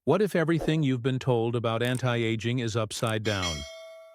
What if everything you've been told about anti-aging is upside down,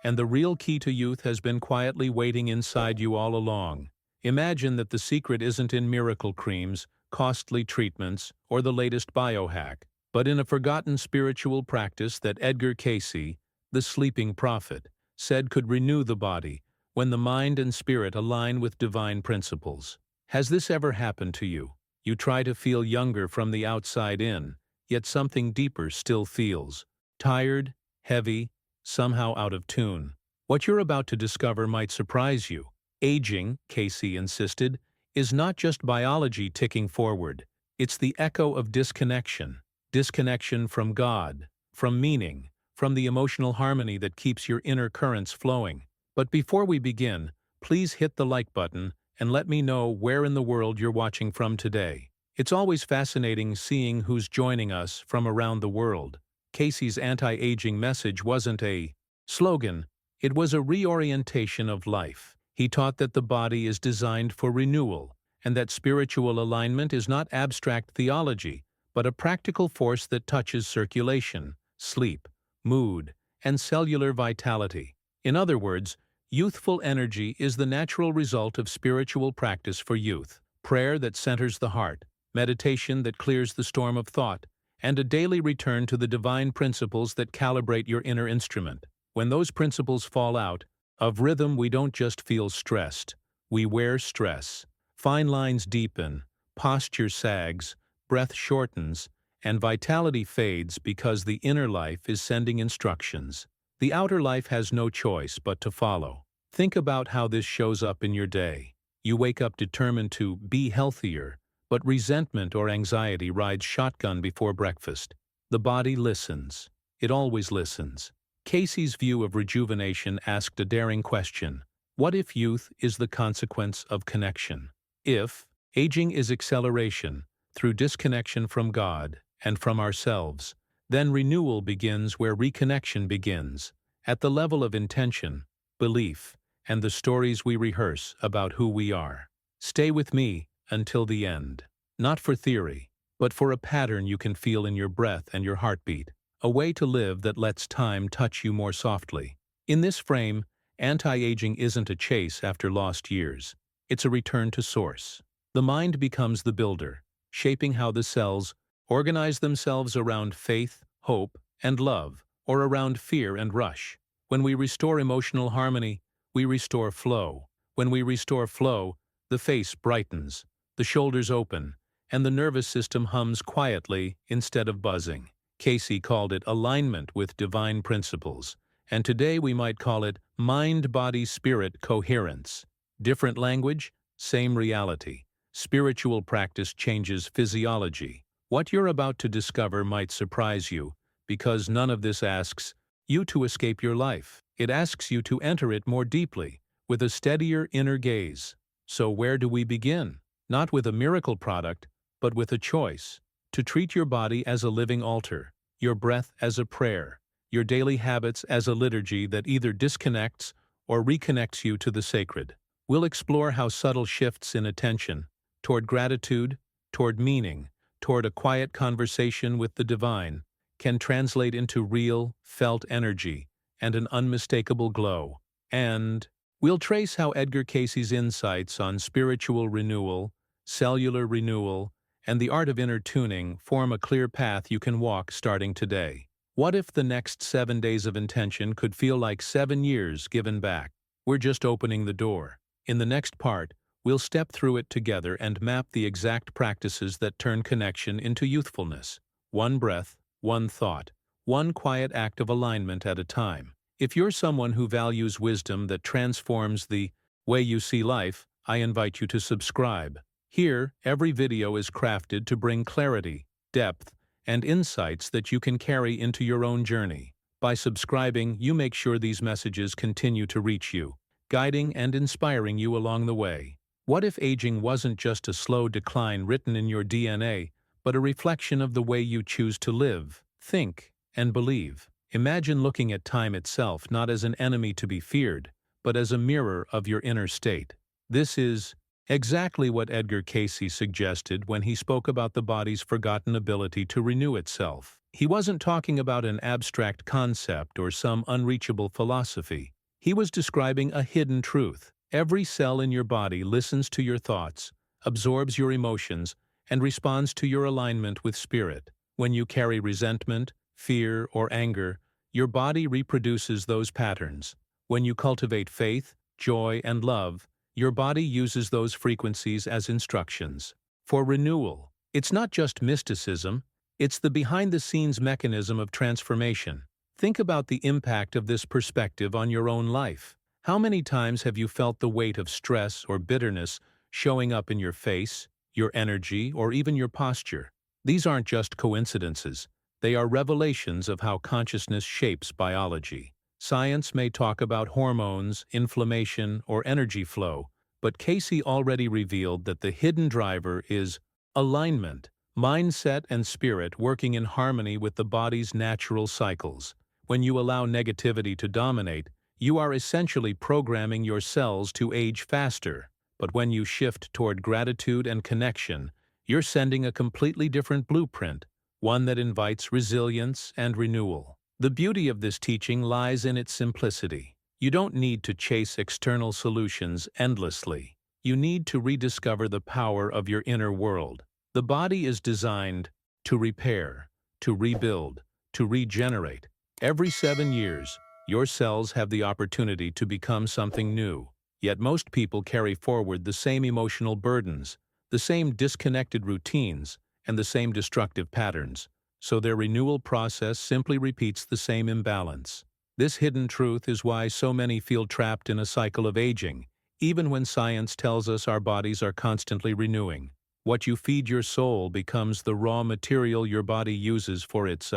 and the real key to youth has been quietly waiting inside you all along? Imagine that the secret isn't in miracle creams, costly treatments, or the latest biohack, but in a forgotten spiritual practice that Edgar Cayce, the sleeping prophet, said could renew the body when the mind and spirit align with divine principles. Has this ever happened to you? You try to feel younger from the outside in, yet something deeper still feels tired, heavy, somehow out of tune. What you're about to discover might surprise you. Aging, Cayce insisted, is not just biology ticking forward. It's the echo of disconnection. Disconnection from God, from meaning, from the emotional harmony that keeps your inner currents flowing. But before we begin, please hit the like button and let me know where in the world you're watching from today. It's always fascinating seeing who's joining us from around the world. Cayce's anti-aging message wasn't a slogan, it was a reorientation of life. He taught that the body is designed for renewal, and that spiritual alignment is not abstract theology, but a practical force that touches circulation, sleep, mood, and cellular vitality. In other words, youthful energy is the natural result of spiritual practice for youth, prayer that centers the heart, meditation that clears the storm of thought, and a daily return to the divine principles that calibrate your inner instrument. When those principles fall out of rhythm, we don't just feel stressed, we wear stress. Fine lines deepen, posture sags, breath shortens, and vitality fades because the inner life is sending instructions. The outer life has no choice but to follow. Think about how this shows up in your day. You wake up determined to be healthier, but resentment or anxiety rides shotgun before breakfast. The body listens. It always listens. Cayce's view of rejuvenation asked a daring question. What if youth is the consequence of connection? If aging is acceleration through disconnection from God and from ourselves, then renewal begins where reconnection begins, at the level of intention, belief, and the stories we rehearse about who we are. Stay with me until the end. Not for theory, but for a pattern you can feel in your breath and your heartbeat, a way to live that lets time touch you more softly. In this frame, anti-aging isn't a chase after lost years. It's a return to source. The mind becomes the builder, shaping how the cells organize themselves around faith, hope, and love, or around fear and rush. When we restore emotional harmony, we restore flow. When we restore flow, the face brightens, the shoulders open, and the nervous system hums quietly instead of buzzing. Cayce called it alignment with divine principles, and today we might call it mind-body-spirit coherence. Different language, same reality. Spiritual practice changes physiology. What you're about to discover might surprise you, because none of this asks you to escape your life. It asks you to enter it more deeply, with a steadier inner gaze. So where do we begin? Not with a miracle product, but with a choice. To treat your body as a living altar, your breath as a prayer, your daily habits as a liturgy that either disconnects or reconnects you to the sacred. We'll explore how subtle shifts in attention, toward gratitude, toward meaning, toward a quiet conversation with the divine, can translate into real, felt energy and an unmistakable glow. And we'll trace how Edgar Cayce's insights on spiritual renewal, cellular renewal, and the art of inner tuning form a clear path you can walk starting today. What if the next 7 days of intention could feel like 7 years given back? We're just opening the door. In the next part, we'll step through it together and map the exact practices that turn connection into youthfulness. One breath, one thought, one quiet act of alignment at a time. If you're someone who values wisdom that transforms the way you see life, I invite you to subscribe. Here, every video is crafted to bring clarity, depth, and insights that you can carry into your own journey. By subscribing, you make sure these messages continue to reach you, guiding and inspiring you along the way. What if aging wasn't just a slow decline written in your DNA, but a reflection of the way you choose to live, think, and believe? Imagine looking at time itself not as an enemy to be feared, but as a mirror of your inner state. This is Exactly what Edgar Cayce suggested when he spoke about the body's forgotten ability to renew itself. He wasn't talking about an abstract concept or some unreachable philosophy. He was describing a hidden truth. Every cell in your body listens to your thoughts, absorbs your emotions, and responds to your alignment with spirit. When you carry resentment, fear, or anger, your body reproduces those patterns. When you cultivate faith, joy, and love, your body uses those frequencies as instructions. For renewal, it's not just mysticism, it's the behind-the-scenes mechanism of transformation. Think about the impact of this perspective on your own life. How many times have you felt the weight of stress or bitterness showing up in your face, your energy, or even your posture? These aren't just coincidences. They are revelations of how consciousness shapes biology. Science may talk about hormones, inflammation, or energy flow, but Cayce already revealed that the hidden driver is alignment, mindset and spirit working in harmony with the body's natural cycles. When you allow negativity to dominate, you are essentially programming your cells to age faster. But when you shift toward gratitude and connection, you're sending a completely different blueprint, one that invites resilience and renewal. The beauty of this teaching lies in its simplicity. You don't need to chase external solutions endlessly. You need to rediscover the power of your inner world. The body is designed to repair, to rebuild, to regenerate. Every 7 years, your cells have the opportunity to become something new. Yet most people carry forward the same emotional burdens, the same disconnected routines, and the same destructive patterns. So their renewal process simply repeats the same imbalance. This hidden truth is why so many feel trapped in a cycle of aging, even when science tells us our bodies are constantly renewing. What you feed your soul becomes the raw material your body uses for its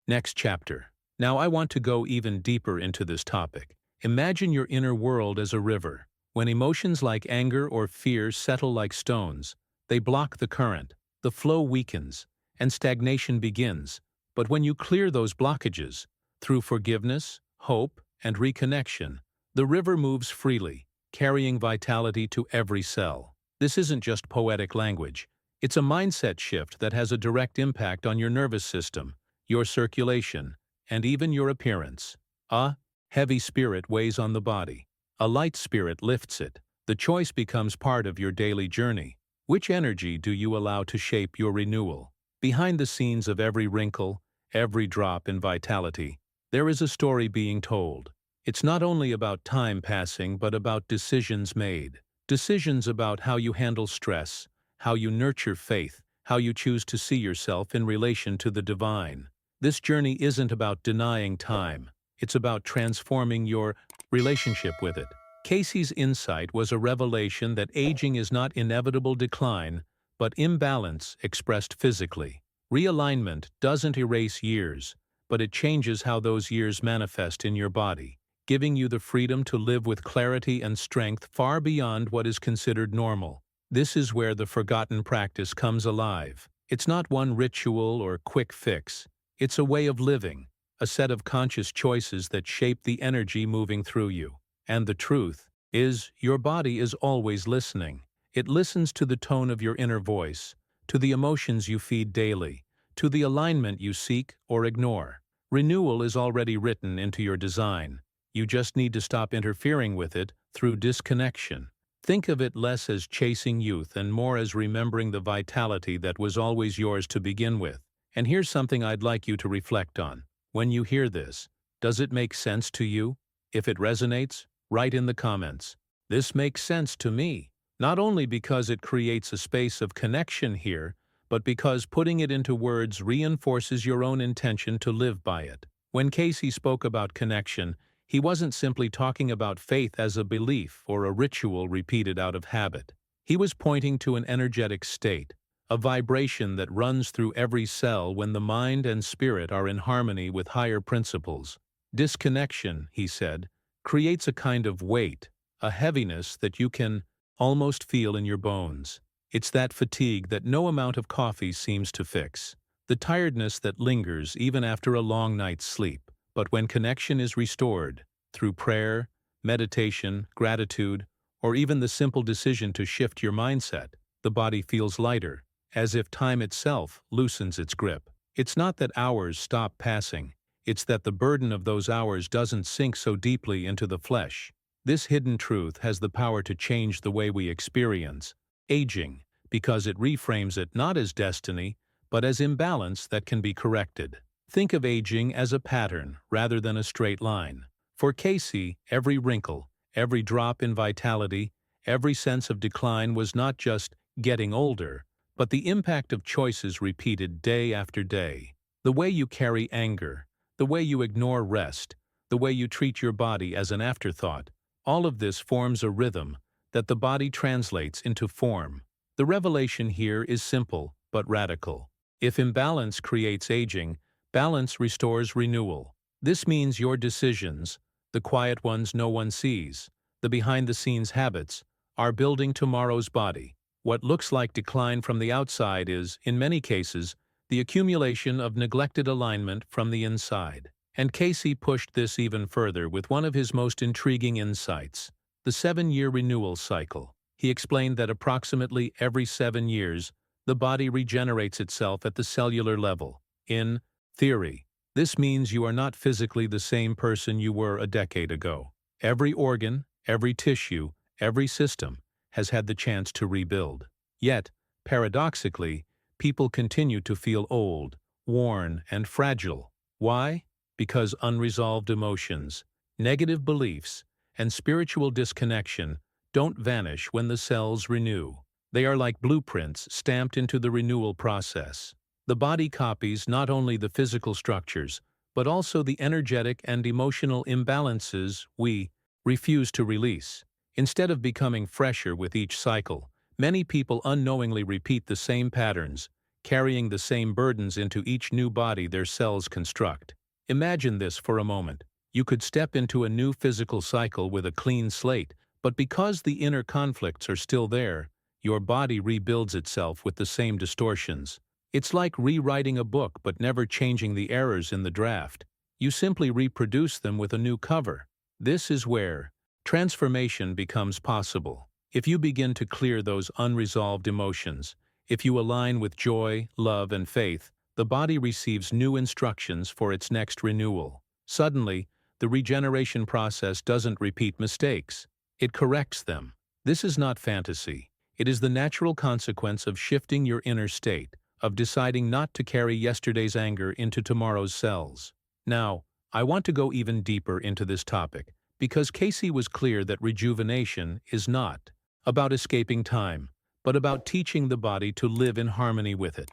next chapter. Now I want to go even deeper into this topic. Imagine your inner world as a river. When emotions like anger or fear settle like stones, they block the current, the flow weakens, and stagnation begins. But when you clear those blockages, through forgiveness, hope, and reconnection, the river moves freely, carrying vitality to every cell. This isn't just poetic language. It's a mindset shift that has a direct impact on your nervous system, your circulation, and even your appearance. A heavy spirit weighs on the body. A light spirit lifts it. The choice becomes part of your daily journey. Which energy do you allow to shape your renewal? Behind the scenes of every wrinkle, every drop in vitality, there is a story being told. It's not only about time passing, but about decisions made. Decisions about how you handle stress, how you nurture faith, how you choose to see yourself in relation to the divine. This journey isn't about denying time. It's about transforming your relationship with it. Cayce's insight was a revelation that aging is not inevitable decline, but imbalance expressed physically. Realignment doesn't erase years, but it changes how those years manifest in your body, giving you the freedom to live with clarity and strength far beyond what is considered normal. This is where the forgotten practice comes alive. It's not one ritual or quick fix. It's a way of living, a set of conscious choices that shape the energy moving through you. And the truth is, your body is always listening. It listens to the tone of your inner voice, to the emotions you feed daily, to the alignment you seek or ignore. Renewal is already written into your design. You just need to stop interfering with it through disconnection. Think of it less as chasing youth and more as remembering the vitality that was always yours to begin with. And here's something I'd like you to reflect on. When you hear this, does it make sense to you? If it resonates, write in the comments. This makes sense to me, not only because it creates a space of connection here, but because putting it into words reinforces your own intention to live by it. When Cayce spoke about connection, he wasn't simply talking about faith as a belief or a ritual repeated out of habit. He was pointing to an energetic state, a vibration that runs through every cell when the mind and spirit are in harmony with higher principles. Disconnection, he said, creates a kind of weight, a heaviness that you can almost feel in your bones. It's that fatigue that no amount of coffee seems to fix, the tiredness that lingers even after a long night's sleep. But when connection is restored, through prayer, meditation, gratitude, or even the simple decision to shift your mindset, the body feels lighter, as if time itself loosens its grip. It's not that hours stop passing, it's that the burden of those hours doesn't sink so deeply into the flesh. This hidden truth has the power to change the way we experience aging, because it reframes it not as destiny, but as imbalance that can be corrected. Think of aging as a pattern rather than a straight line. For Cayce, every wrinkle, every drop in vitality, every sense of decline was not just getting older, but the impact of choices repeated day after day. The way you carry anger, the way you ignore rest, the way you treat your body as an afterthought, all of this forms a rhythm that the body translates into form. The revelation here is simple but radical. If imbalance creates aging, balance restores renewal. This means your decisions, the quiet ones no one sees, the behind-the-scenes habits, are building tomorrow's body. What looks like decline from the outside is, in many cases, the accumulation of neglected alignment from the inside. And Cayce pushed this even further with one of his most intriguing insights, the 7-year renewal cycle. He explained that approximately every 7 years, the body regenerates itself at the cellular level. In theory, this means you are not physically the same person you were a decade ago. Every organ, every tissue, every system has had the chance to rebuild. Yet, paradoxically, people continue to feel old, worn, and fragile. Why? Because unresolved emotions, negative beliefs, and spiritual disconnection don't vanish when the cells renew. They are like blueprints stamped into the renewal process. The body copies not only the physical structures, but also the energetic and emotional imbalances we refuse to release. Instead of becoming fresher with each cycle, many people unknowingly repeat the same patterns, carrying the same burdens into each new body their cells construct. Imagine this for a moment. You could step into a new physical cycle with a clean slate, but because the inner conflicts are still there, your body rebuilds itself with the same distortions. It's like rewriting a book but never changing the errors in the draft. You simply reproduce them with a new cover. This is where transformation becomes possible. If you begin to clear those unresolved emotions, if you align with joy, love, and faith, the body receives new instructions for its next renewal. Suddenly, the regeneration process doesn't repeat mistakes. It corrects them. This is not fantasy. It is the natural consequence of shifting your inner state, of deciding not to carry yesterday's anger into tomorrow's cells. Now, I want to go even deeper into this topic, because Cayce was clear that rejuvenation is not about escaping time, but about teaching the body to live in harmony with it.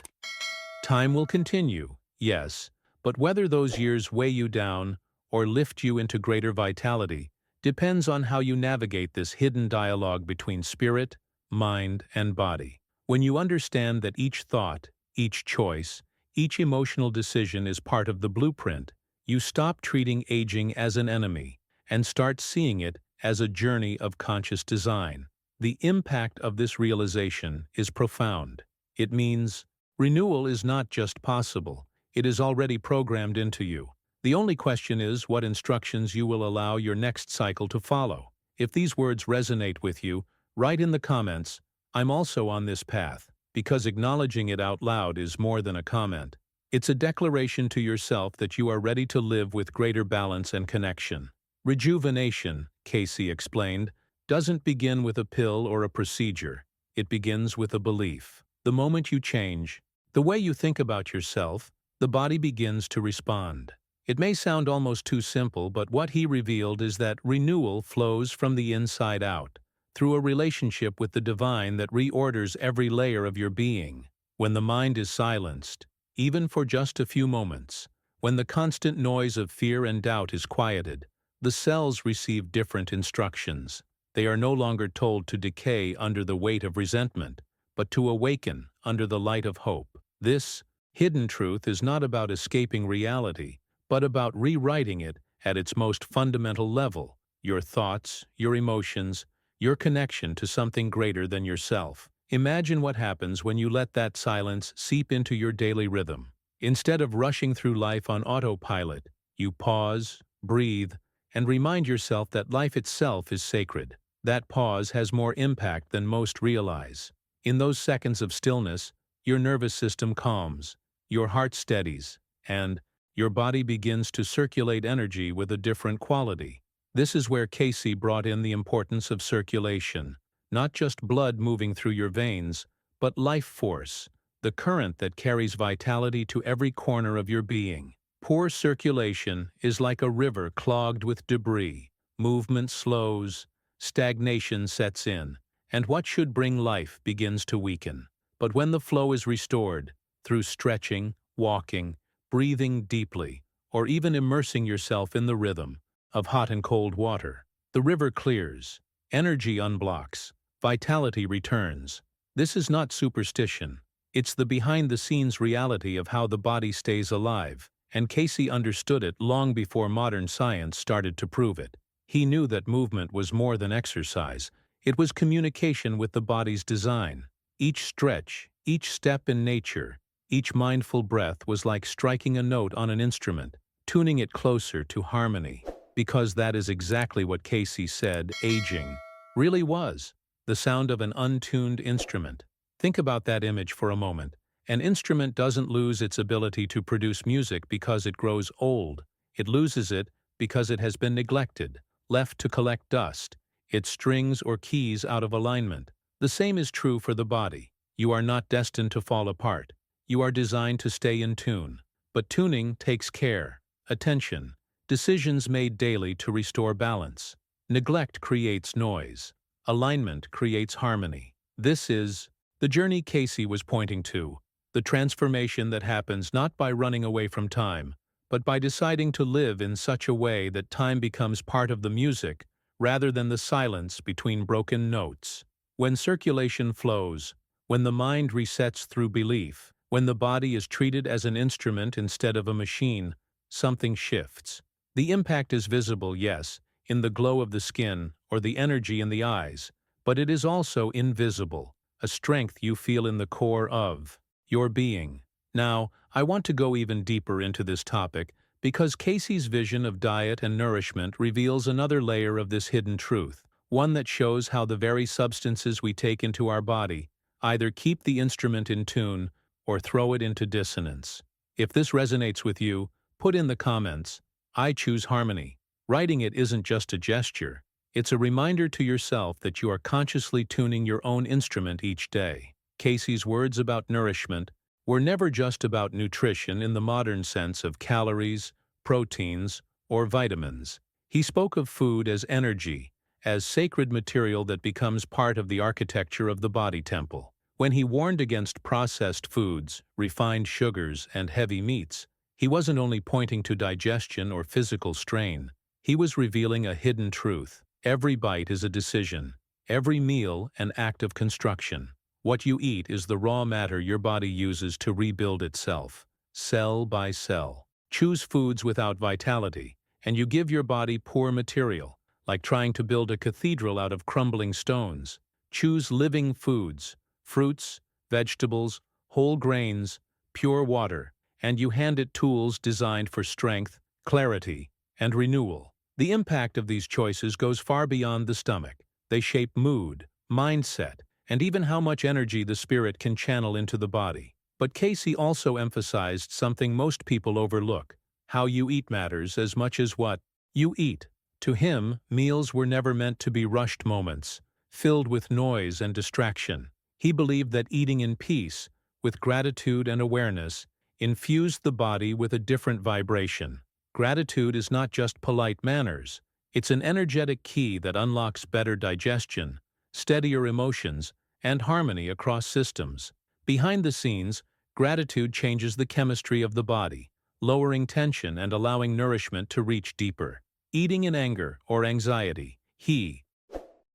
Time will continue, yes, but whether those years weigh you down or lift you into greater vitality depends on how you navigate this hidden dialogue between spirit, mind, and body. When you understand that each thought, each choice, each emotional decision is part of the blueprint, you stop treating aging as an enemy and start seeing it as a journey of conscious design. The impact of this realization is profound. It means renewal is not just possible, it is already programmed into you. The only question is what instructions you will allow your next cycle to follow. If these words resonate with you, write in the comments, "I'm also on this path," because acknowledging it out loud is more than a comment. It's a declaration to yourself that you are ready to live with greater balance and connection. Rejuvenation, Cayce explained, doesn't begin with a pill or a procedure. It begins with a belief. The moment you change the way you think about yourself, the body begins to respond. It may sound almost too simple, but what he revealed is that renewal flows from the inside out, through a relationship with the divine that reorders every layer of your being. When the mind is silenced, even for just a few moments, when the constant noise of fear and doubt is quieted, the cells receive different instructions. They are no longer told to decay under the weight of resentment, but to awaken under the light of hope. This hidden truth is not about escaping reality, but about rewriting it at its most fundamental level: your thoughts, your emotions, your connection to something greater than yourself. Imagine what happens when you let that silence seep into your daily rhythm. Instead of rushing through life on autopilot, you pause, breathe, and remind yourself that life itself is sacred. That pause has more impact than most realize. In those seconds of stillness, your nervous system calms, your heart steadies, and your body begins to circulate energy with a different quality. This is where Cayce brought in the importance of circulation, not just blood moving through your veins, but life force, the current that carries vitality to every corner of your being. Poor circulation is like a river clogged with debris. Movement slows, stagnation sets in, and what should bring life begins to weaken. But when the flow is restored, through stretching, walking, breathing deeply, or even immersing yourself in the rhythm of hot and cold water, the river clears, energy unblocks, vitality returns. This is not superstition. It's the behind-the-scenes reality of how the body stays alive, and Cayce understood it long before modern science started to prove it. He knew that movement was more than exercise. It was communication with the body's design. Each stretch, each step in nature, each mindful breath was like striking a note on an instrument, tuning it closer to harmony. Because that is exactly what Cayce said aging really was, the sound of an untuned instrument. Think about that image for a moment. An instrument doesn't lose its ability to produce music because it grows old. It loses it because it has been neglected, left to collect dust, its strings or keys out of alignment. The same is true for the body. You are not destined to fall apart. You are designed to stay in tune. But tuning takes care, attention, decisions made daily to restore balance. Neglect creates noise. Alignment creates harmony. This is the journey Cayce was pointing to, the transformation that happens not by running away from time, but by deciding to live in such a way that time becomes part of the music rather than the silence between broken notes. When circulation flows, when the mind resets through belief, when the body is treated as an instrument instead of a machine, something shifts. The impact is visible, yes, in the glow of the skin or the energy in the eyes, but it is also invisible, a strength you feel in the core of your being. Now, I want to go even deeper into this topic because Cayce's vision of diet and nourishment reveals another layer of this hidden truth, one that shows how the very substances we take into our body either keep the instrument in tune or throw it into dissonance. If this resonates with you, put in the comments, "I choose harmony." Writing it isn't just a gesture. It's a reminder to yourself that you are consciously tuning your own instrument each day. Cayce's words about nourishment were never just about nutrition in the modern sense of calories, proteins, or vitamins. He spoke of food as energy, as sacred material that becomes part of the architecture of the body temple. When he warned against processed foods, refined sugars, and heavy meats, he wasn't only pointing to digestion or physical strain. He was revealing a hidden truth. Every bite is a decision. Every meal an act of construction. What you eat is the raw matter your body uses to rebuild itself, cell by cell. Choose foods without vitality, and you give your body poor material, like trying to build a cathedral out of crumbling stones. Choose living foods, fruits, vegetables, whole grains, pure water, and you hand it tools designed for strength, clarity, and renewal. The impact of these choices goes far beyond the stomach. They shape mood, mindset, and even how much energy the spirit can channel into the body. But Cayce also emphasized something most people overlook. How you eat matters as much as what you eat. To him, meals were never meant to be rushed moments, filled with noise and distraction. He believed that eating in peace, with gratitude and awareness, infused the body with a different vibration. Gratitude is not just polite manners. It's an energetic key that unlocks better digestion, steadier emotions, and harmony across systems. Behind the scenes, gratitude changes the chemistry of the body, lowering tension and allowing nourishment to reach deeper. Eating in anger or anxiety, he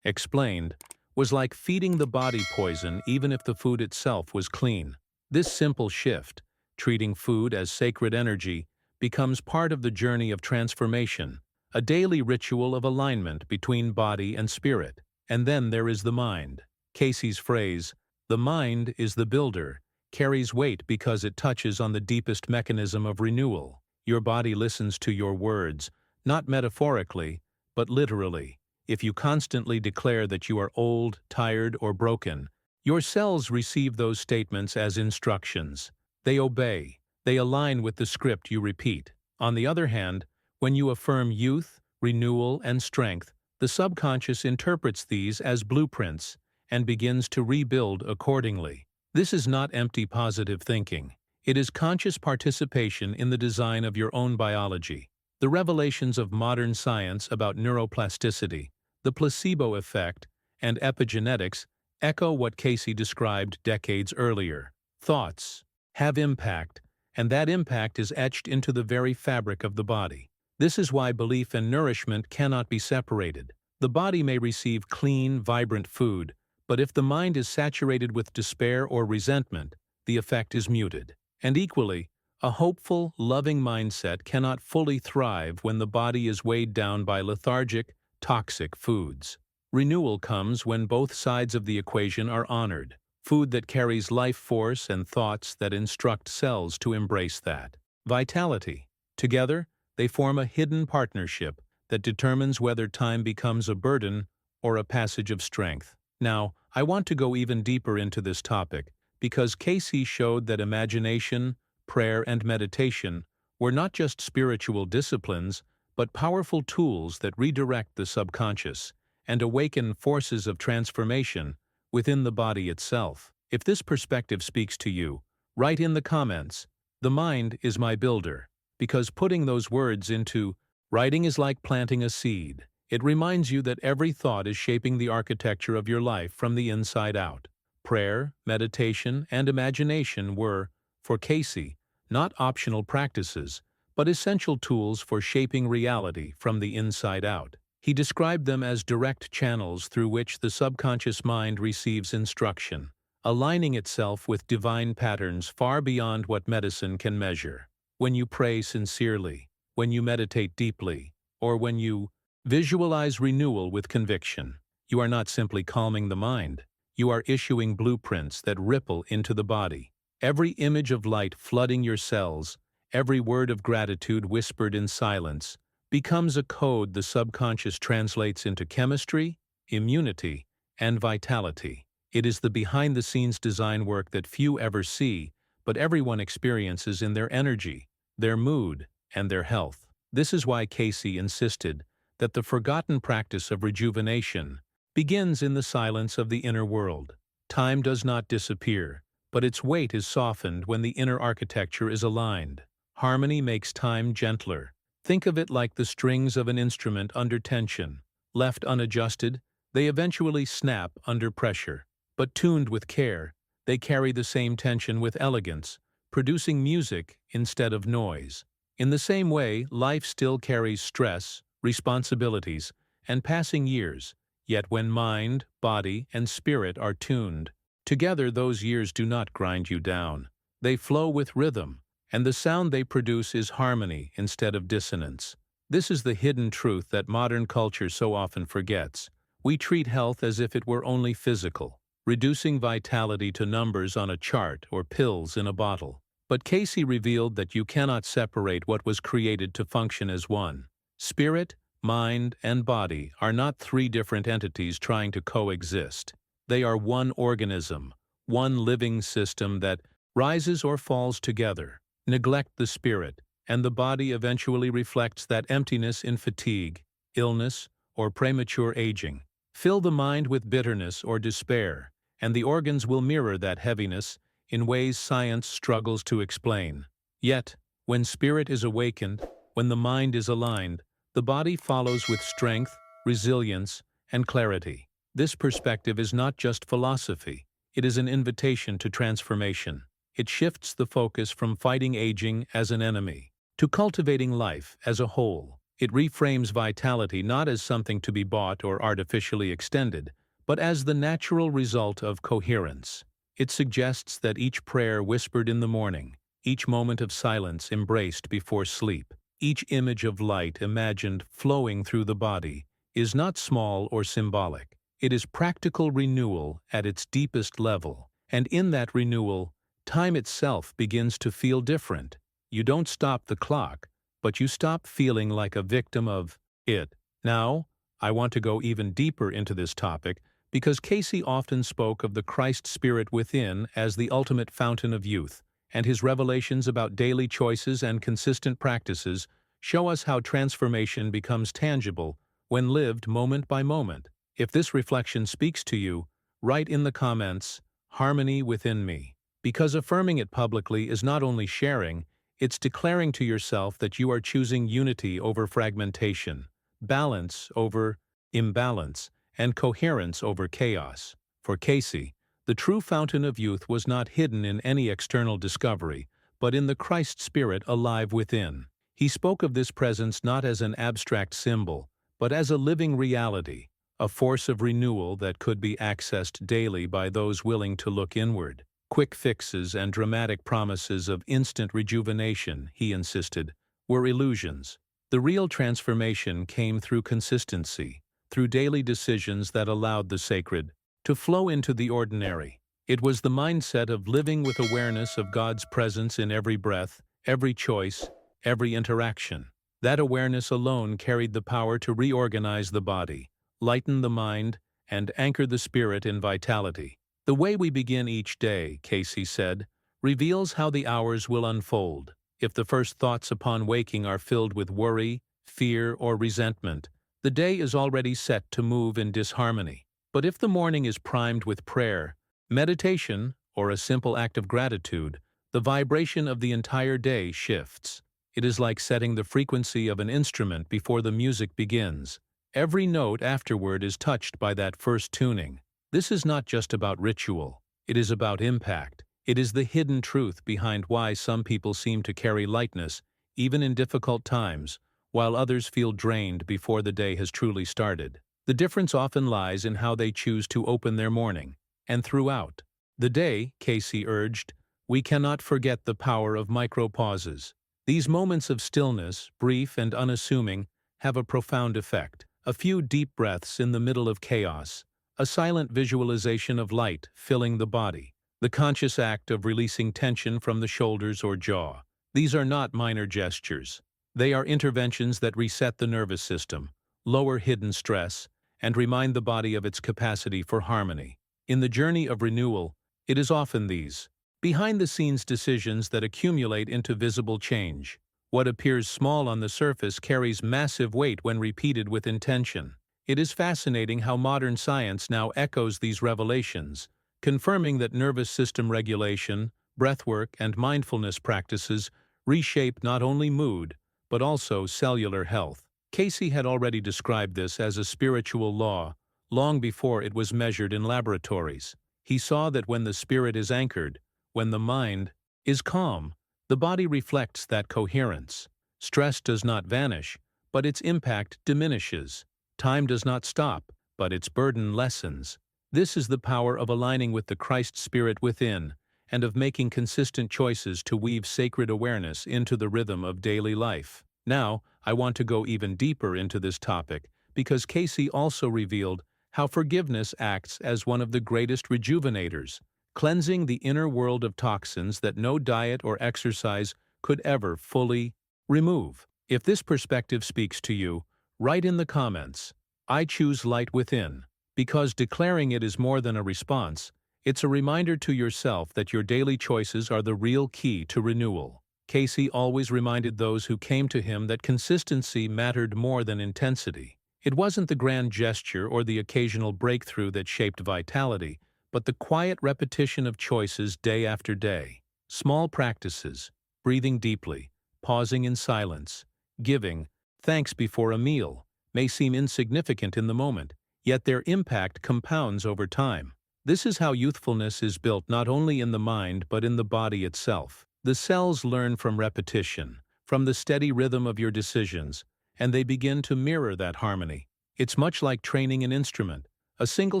explained, was like feeding the body poison even if the food itself was clean. This simple shift, treating food as sacred energy, becomes part of the journey of transformation, a daily ritual of alignment between body and spirit. And then there is the mind. Cayce's phrase, "The mind is the builder," carries weight because it touches on the deepest mechanism of renewal. Your body listens to your words, not metaphorically, but literally. If you constantly declare that you are old, tired, or broken, your cells receive those statements as instructions. They obey. They align with the script you repeat. On the other hand, when you affirm youth, renewal, and strength, the subconscious interprets these as blueprints and begins to rebuild accordingly. This is not empty positive thinking. It is conscious participation in the design of your own biology. The revelations of modern science about neuroplasticity, the placebo effect, and epigenetics echo what Cayce described decades earlier. Thoughts have impact, and that impact is etched into the very fabric of the body. This is why belief and nourishment cannot be separated. The body may receive clean, vibrant food, but if the mind is saturated with despair or resentment, the effect is muted. And equally, a hopeful, loving mindset cannot fully thrive when the body is weighed down by lethargic, toxic foods. Renewal comes when both sides of the equation are honored. Food that carries life force and thoughts that instruct cells to embrace that. Vitality. Together, they form a hidden partnership that determines whether time becomes a burden or a passage of strength. Now, I want to go even deeper into this topic because Cayce showed that imagination, prayer, and meditation were not just spiritual disciplines, but powerful tools that redirect the subconscious and awaken forces of transformation within the body itself. If this perspective speaks to you, write in the comments, "The mind is my builder," because putting those words into writing is like planting a seed. It reminds you that every thought is shaping the architecture of your life from the inside out. Prayer, meditation, and imagination were, for Cayce, not optional practices, but essential tools for shaping reality from the inside out. He described them as direct channels through which the subconscious mind receives instruction, aligning itself with divine patterns far beyond what medicine can measure. When you pray sincerely, when you meditate deeply, or when you visualize renewal with conviction, you are not simply calming the mind. You are issuing blueprints that ripple into the body. Every image of light flooding your cells, every word of gratitude whispered in silence, becomes a code the subconscious translates into chemistry, immunity, and vitality. It is the behind-the-scenes design work that few ever see, but everyone experiences in their energy, their mood, and their health. This is why Cayce insisted that the forgotten practice of rejuvenation begins in the silence of the inner world. Time does not disappear, but its weight is softened when the inner architecture is aligned. Harmony makes time gentler. Think of it like the strings of an instrument under tension. Left unadjusted, they eventually snap under pressure. But tuned with care, they carry the same tension with elegance, producing music instead of noise. In the same way, life still carries stress, responsibilities, and passing years, yet when mind, body, and spirit are tuned, together those years do not grind you down. They flow with rhythm, and the sound they produce is harmony instead of dissonance. This is the hidden truth that modern culture so often forgets. We treat health as if it were only physical, reducing vitality to numbers on a chart or pills in a bottle. But Cayce revealed that you cannot separate what was created to function as one. Spirit, mind, and body are not three different entities trying to coexist. They are one organism, one living system that rises or falls together. Neglect the spirit, and the body eventually reflects that emptiness in fatigue, illness, or premature aging. Fill the mind with bitterness or despair, and the organs will mirror that heaviness in ways science struggles to explain. Yet, when spirit is awakened, when the mind is aligned, the body follows with strength, resilience, and clarity. This perspective is not just philosophy, it is an invitation to transformation. It shifts the focus from fighting aging as an enemy to cultivating life as a whole. It reframes vitality not as something to be bought or artificially extended, but as the natural result of coherence. It suggests that each prayer whispered in the morning, each moment of silence embraced before sleep, each image of light imagined flowing through the body, is not small or symbolic. It is practical renewal at its deepest level, and in that renewal, time itself begins to feel different. You don't stop the clock, but you stop feeling like a victim of it. Now, I want to go even deeper into this topic because Cayce often spoke of the Christ Spirit within as the ultimate fountain of youth, and his revelations about daily choices and consistent practices show us how transformation becomes tangible when lived moment by moment. If this reflection speaks to you, write in the comments, "Harmony within me," because affirming it publicly is not only sharing, it's declaring to yourself that you are choosing unity over fragmentation, balance over imbalance, and coherence over chaos. For Cayce, the true fountain of youth was not hidden in any external discovery, but in the Christ Spirit alive within. He spoke of this presence not as an abstract symbol, but as a living reality, a force of renewal that could be accessed daily by those willing to look inward. Quick fixes and dramatic promises of instant rejuvenation, he insisted, were illusions. The real transformation came through consistency, through daily decisions that allowed the sacred to flow into the ordinary. It was the mindset of living with awareness of God's presence in every breath, every choice, every interaction. That awareness alone carried the power to reorganize the body, lighten the mind, and anchor the spirit in vitality. The way we begin each day, Cayce said, reveals how the hours will unfold. If the first thoughts upon waking are filled with worry, fear, or resentment, the day is already set to move in disharmony. But if the morning is primed with prayer, meditation, or a simple act of gratitude, the vibration of the entire day shifts. It is like setting the frequency of an instrument before the music begins. Every note afterward is touched by that first tuning. This is not just about ritual. It is about impact. It is the hidden truth behind why some people seem to carry lightness, even in difficult times, while others feel drained before the day has truly started. The difference often lies in how they choose to open their morning, and throughout the day, Cayce urged, we cannot forget the power of micro-pauses. These moments of stillness, brief and unassuming, have a profound effect. A few deep breaths in the middle of chaos, a silent visualization of light filling the body, the conscious act of releasing tension from the shoulders or jaw. These are not minor gestures. They are interventions that reset the nervous system, lower hidden stress, and remind the body of its capacity for harmony. In the journey of renewal, it is often these behind-the-scenes decisions that accumulate into visible change. What appears small on the surface carries massive weight when repeated with intention. It is fascinating how modern science now echoes these revelations, confirming that nervous system regulation, breathwork, and mindfulness practices reshape not only mood, but also cellular health. Cayce had already described this as a spiritual law, long before it was measured in laboratories. He saw that when the spirit is anchored, when the mind is calm, the body reflects that coherence. Stress does not vanish, but its impact diminishes. Time does not stop, but its burden lessens. This is the power of aligning with the Christ Spirit within, and of making consistent choices to weave sacred awareness into the rhythm of daily life. Now, I want to go even deeper into this topic, because Cayce also revealed how forgiveness acts as one of the greatest rejuvenators, cleansing the inner world of toxins that no diet or exercise could ever fully remove. If this perspective speaks to you, write in the comments, "I choose light within," because declaring it is more than a response, it's a reminder to yourself that your daily choices are the real key to renewal. Cayce always reminded those who came to him that consistency mattered more than intensity. It wasn't the grand gesture or the occasional breakthrough that shaped vitality, but the quiet repetition of choices day after day. Small practices, breathing deeply, pausing in silence, giving thanks before a meal, may seem insignificant in the moment, yet their impact compounds over time. This is how youthfulness is built not only in the mind but in the body itself. The cells learn from repetition, from the steady rhythm of your decisions, and they begin to mirror that harmony. It's much like training an instrument. A single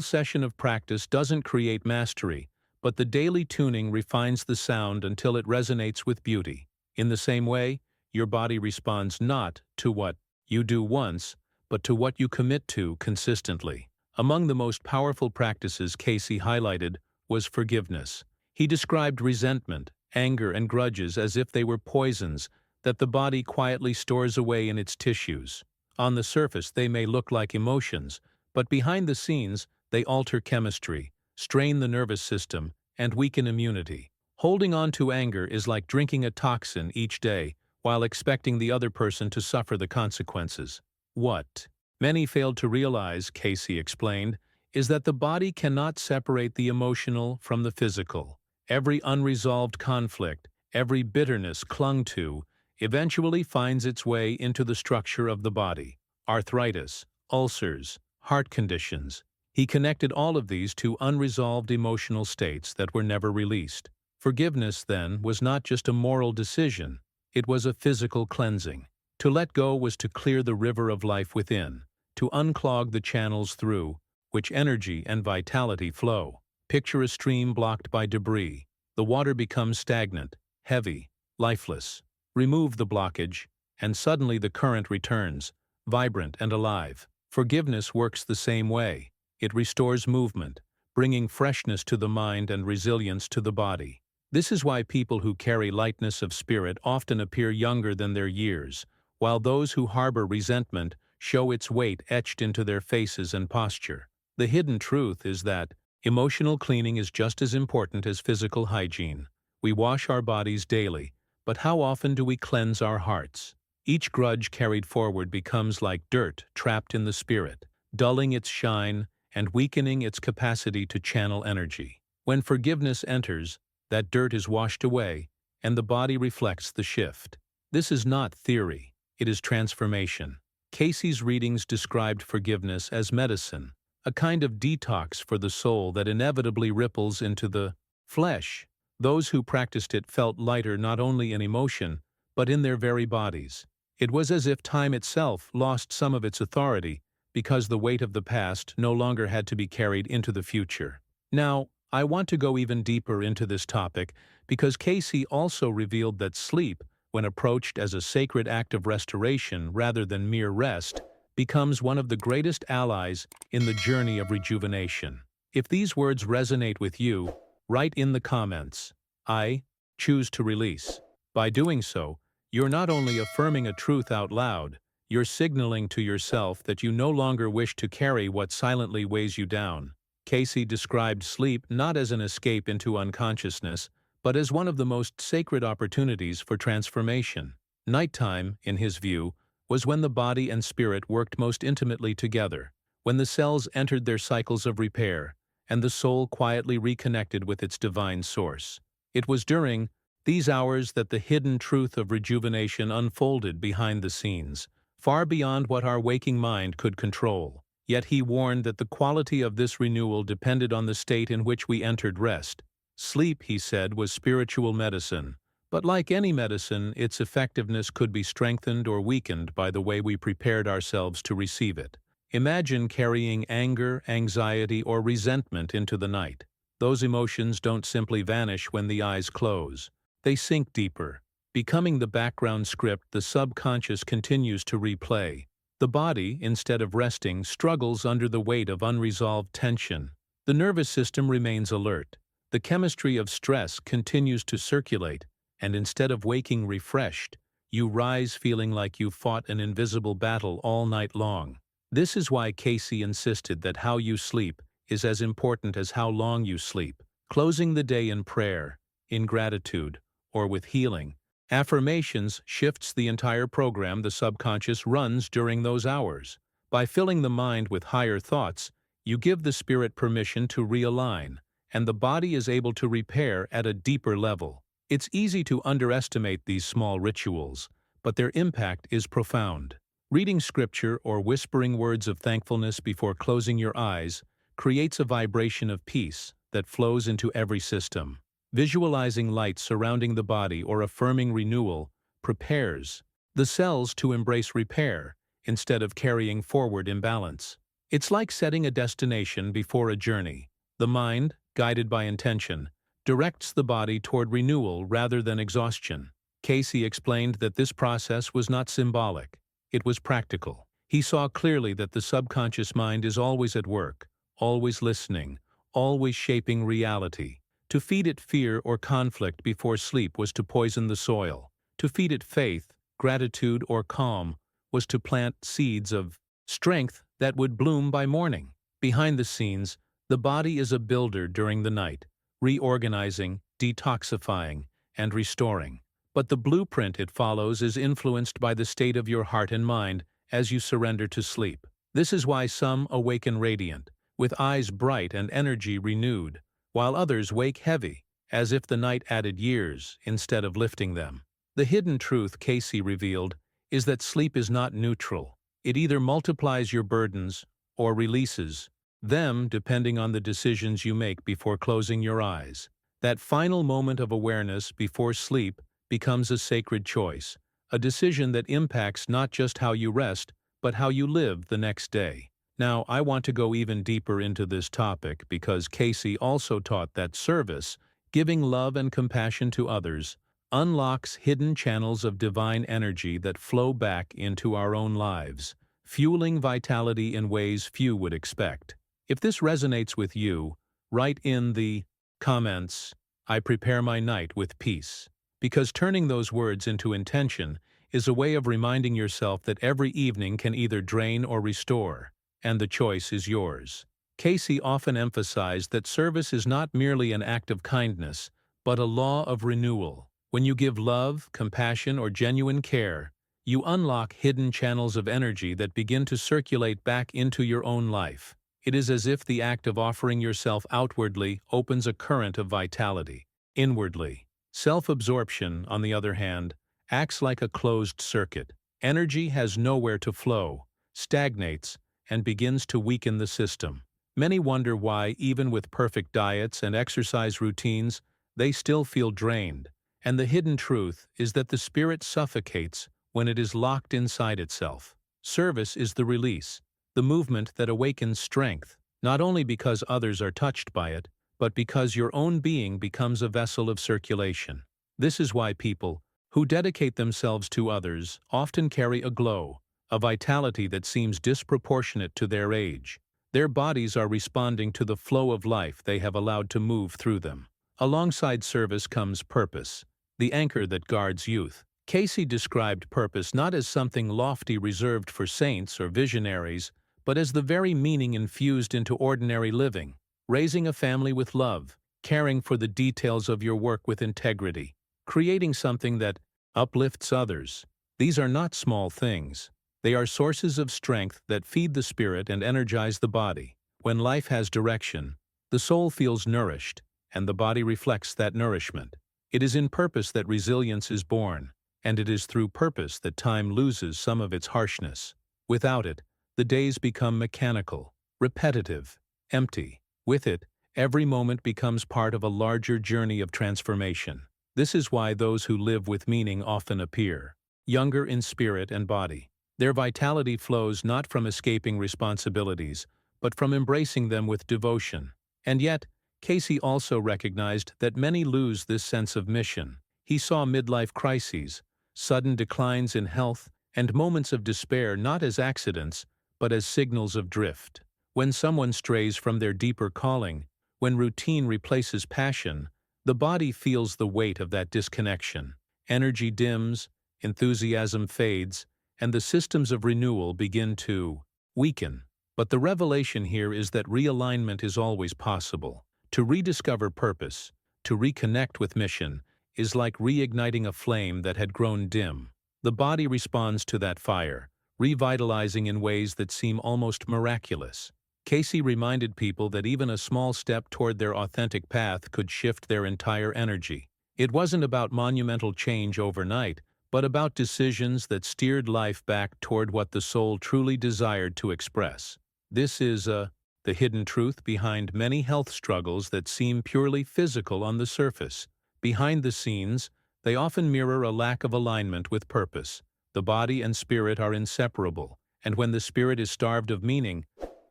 session of practice doesn't create mastery, but the daily tuning refines the sound until it resonates with beauty. In the same way, your body responds not to what you do once, but to what you commit to consistently. Among the most powerful practices Cayce highlighted was forgiveness. He described resentment, anger, and grudges as if they were poisons that the body quietly stores away in its tissues. On the surface, they may look like emotions, but behind the scenes, they alter chemistry, strain the nervous system, and weaken immunity. Holding on to anger is like drinking a toxin each day while expecting the other person to suffer the consequences. What many failed to realize, Cayce explained, is that the body cannot separate the emotional from the physical. Every unresolved conflict, every bitterness clung to, eventually finds its way into the structure of the body. Arthritis, ulcers, heart conditions. He connected all of these to unresolved emotional states that were never released. Forgiveness, then, was not just a moral decision, it was a physical cleansing. To let go was to clear the river of life within, to unclog the channels through which energy and vitality flow. Picture a stream blocked by debris. The water becomes stagnant, heavy, lifeless. Remove the blockage, and suddenly the current returns, vibrant and alive. Forgiveness works the same way. It restores movement, bringing freshness to the mind and resilience to the body. This is why people who carry lightness of spirit often appear younger than their years, while those who harbor resentment show its weight etched into their faces and posture. The hidden truth is that emotional cleaning is just as important as physical hygiene. We wash our bodies daily, but how often do we cleanse our hearts? Each grudge carried forward becomes like dirt trapped in the spirit, dulling its shine and weakening its capacity to channel energy. When forgiveness enters, that dirt is washed away, and the body reflects the shift. This is not theory, it is transformation. Cayce's readings described forgiveness as medicine, a kind of detox for the soul that inevitably ripples into the flesh. Those who practiced it felt lighter not only in emotion, but in their very bodies. It was as if time itself lost some of its authority because the weight of the past no longer had to be carried into the future. Now, I want to go even deeper into this topic because Cayce also revealed that sleep, when approached as a sacred act of restoration rather than mere rest, becomes one of the greatest allies in the journey of rejuvenation. If these words resonate with you, write in the comments, "I choose to release." By doing so, you're not only affirming a truth out loud, you're signaling to yourself that you no longer wish to carry what silently weighs you down. Cayce described sleep not as an escape into unconsciousness, but as one of the most sacred opportunities for transformation. Nighttime, in his view, was when the body and spirit worked most intimately together, when the cells entered their cycles of repair, and the soul quietly reconnected with its divine source. It was during these hours that the hidden truth of rejuvenation unfolded behind the scenes, far beyond what our waking mind could control. Yet he warned that the quality of this renewal depended on the state in which we entered rest. Sleep, he said, was spiritual medicine, but like any medicine, its effectiveness could be strengthened or weakened by the way we prepared ourselves to receive it. Imagine carrying anger, anxiety, or resentment into the night. Those emotions don't simply vanish when the eyes close. They sink deeper, becoming the background script the subconscious continues to replay. The body, instead of resting, struggles under the weight of unresolved tension. The nervous system remains alert. The chemistry of stress continues to circulate, and instead of waking refreshed, you rise feeling like you fought an invisible battle all night long. This is why Cayce insisted that how you sleep is as important as how long you sleep. Closing the day in prayer, in gratitude, or with healing affirmations shifts the entire program the subconscious runs during those hours. By filling the mind with higher thoughts, you give the spirit permission to realign, and the body is able to repair at a deeper level. It's easy to underestimate these small rituals, but their impact is profound. Reading scripture or whispering words of thankfulness before closing your eyes creates a vibration of peace that flows into every system. Visualizing light surrounding the body or affirming renewal prepares the cells to embrace repair instead of carrying forward imbalance. It's like setting a destination before a journey. The mind, guided by intention, directs the body toward renewal rather than exhaustion. Cayce explained that this process was not symbolic, it was practical. He saw clearly that the subconscious mind is always at work, always listening, always shaping reality. To feed it fear or conflict before sleep was to poison the soil. To feed it faith, gratitude, or calm was to plant seeds of strength that would bloom by morning. Behind the scenes, the body is a builder during the night, reorganizing, detoxifying, and restoring. But the blueprint it follows is influenced by the state of your heart and mind as you surrender to sleep. This is why some awaken radiant, with eyes bright and energy renewed, while others wake heavy, as if the night added years instead of lifting them. The hidden truth Cayce revealed is that sleep is not neutral. It either multiplies your burdens or releases them depending on the decisions you make before closing your eyes. That final moment of awareness before sleep becomes a sacred choice, a decision that impacts not just how you rest, but how you live the next day. Now, I want to go even deeper into this topic because Cayce also taught that service, giving love and compassion to others, unlocks hidden channels of divine energy that flow back into our own lives, fueling vitality in ways few would expect. If this resonates with you, write in the comments, "I prepare my night with peace," because turning those words into intention is a way of reminding yourself that every evening can either drain or restore, and the choice is yours. Cayce often emphasized that service is not merely an act of kindness, but a law of renewal. When you give love, compassion, or genuine care, you unlock hidden channels of energy that begin to circulate back into your own life. It is as if the act of offering yourself outwardly opens a current of vitality. Inwardly, self-absorption, on the other hand, acts like a closed circuit. Energy has nowhere to flow, stagnates, and begins to weaken the system. Many wonder why, even with perfect diets and exercise routines, they still feel drained. And the hidden truth is that the spirit suffocates when it is locked inside itself. Service is the release, the movement that awakens strength, not only because others are touched by it, but because your own being becomes a vessel of circulation. This is why people who dedicate themselves to others often carry a glow, a vitality that seems disproportionate to their age. Their bodies are responding to the flow of life they have allowed to move through them. Alongside service comes purpose, the anchor that guards youth. Cayce described purpose not as something lofty reserved for saints or visionaries, but as the very meaning infused into ordinary living, raising a family with love, caring for the details of your work with integrity, creating something that uplifts others. These are not small things. They are sources of strength that feed the spirit and energize the body. When life has direction, the soul feels nourished, and the body reflects that nourishment. It is in purpose that resilience is born, and it is through purpose that time loses some of its harshness. Without it, the days become mechanical, repetitive, empty. With it, every moment becomes part of a larger journey of transformation. This is why those who live with meaning often appear younger in spirit and body. Their vitality flows not from escaping responsibilities, but from embracing them with devotion. And yet, Cayce also recognized that many lose this sense of mission. He saw midlife crises, sudden declines in health, and moments of despair not as accidents, but as signals of drift. When someone strays from their deeper calling, when routine replaces passion, the body feels the weight of that disconnection. Energy dims, enthusiasm fades, and the systems of renewal begin to weaken. But the revelation here is that realignment is always possible. To rediscover purpose, to reconnect with mission, is like reigniting a flame that had grown dim. The body responds to that fire, revitalizing in ways that seem almost miraculous. Cayce reminded people that even a small step toward their authentic path could shift their entire energy. It wasn't about monumental change overnight, but about decisions that steered life back toward what the soul truly desired to express. This is the hidden truth behind many health struggles that seem purely physical on the surface. Behind the scenes, they often mirror a lack of alignment with purpose. The body and spirit are inseparable, and when the spirit is starved of meaning,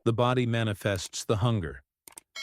the body manifests the hunger.